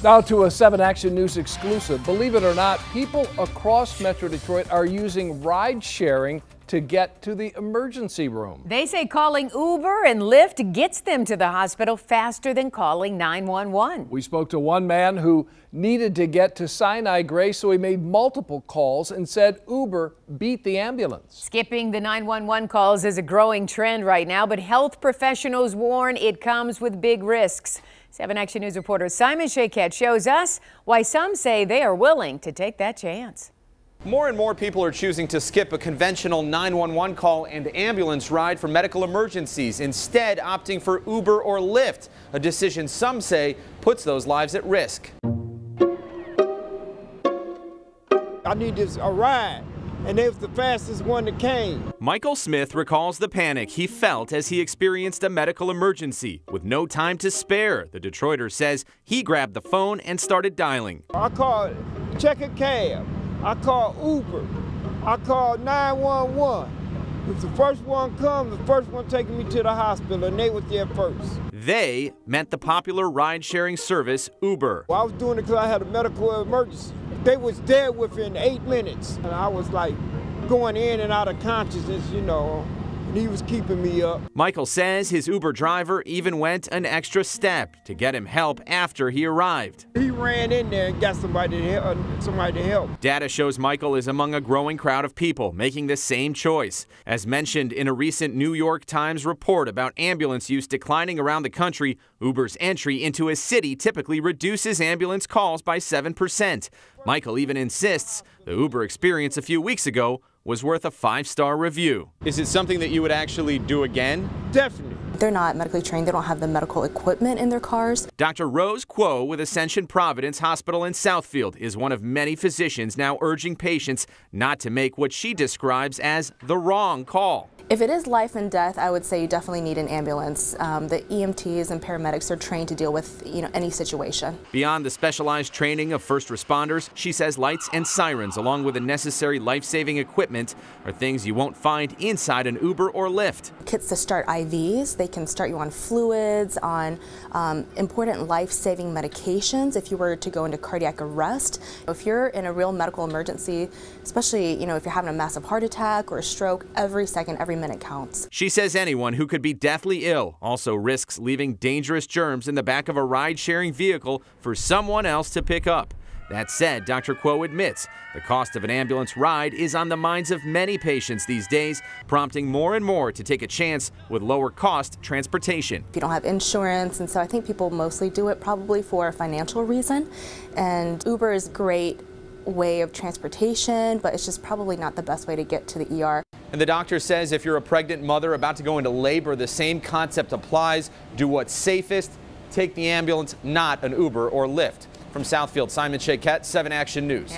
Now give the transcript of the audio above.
Now to a 7 Action News exclusive. Believe it or not, people across Metro Detroit are using ride sharing to get to the emergency room. They say calling Uber and Lyft gets them to the hospital faster than calling 911. We spoke to one man who needed to get to Sinai Grace, so he made multiple calls and said Uber beat the ambulance. Skipping the 911 calls is a growing trend right now, but health professionals warn it comes with big risks. 7 Action News reporter Simon Shayket shows us why some say they are willing to take that chance. More and more people are choosing to skip a conventional 911 call and ambulance ride for medical emergencies, instead opting for Uber or Lyft, a decision some say puts those lives at risk. I need a ride, and they was the fastest one that came. Michael Smith recalls the panic he felt as he experienced a medical emergency. With no time to spare, the Detroiter says he grabbed the phone and started dialing. I called Check a Cab. I called Uber. I called 911. If the first one comes, the first one taking me to the hospital, and they was there first. They meant the popular ride-sharing service Uber. Well, I was doing it because I had a medical emergency. They was there within 8 minutes, and I was like going in and out of consciousness, you know. He was keeping me up. Michael says his Uber driver even went an extra step to get him help after he arrived. He ran in there and got somebody to help. Data shows Michael is among a growing crowd of people making the same choice. As mentioned in a recent New York Times report about ambulance use declining around the country, Uber's entry into a city typically reduces ambulance calls by 7%. Michael even insists the Uber experience a few weeks ago was worth a 5-star review. Is it something that you would actually do again? Definitely. They're not medically trained. They don't have the medical equipment in their cars. Dr. Rose Kuo with Ascension Providence Hospital in Southfield is one of many physicians now urging patients not to make what she describes as the wrong call. If it is life and death, I would say you definitely need an ambulance. The EMTs and paramedics are trained to deal with any situation. Beyond the specialized training of first responders, she says lights and sirens, along with the necessary life-saving equipment, are things you won't find inside an Uber or Lyft. Kits to start IVs. They can start you on fluids, on important life-saving medications if you were to go into cardiac arrest. If you're in a real medical emergency, especially if you're having a massive heart attack or a stroke, every second, every minute counts. She says anyone who could be deathly ill also risks leaving dangerous germs in the back of a ride-sharing vehicle for someone else to pick up. That said, Dr. Kuo admits the cost of an ambulance ride is on the minds of many patients these days, prompting more and more to take a chance with lower-cost transportation. If you don't have insurance, and so I think people mostly do it probably for a financial reason, and Uber is a great way of transportation, but it's just probably not the best way to get to the ER. And the doctor says if you're a pregnant mother about to go into labor, the same concept applies. Do what's safest. Take the ambulance, not an Uber or Lyft. From Southfield, Simon Shayket, 7 Action News.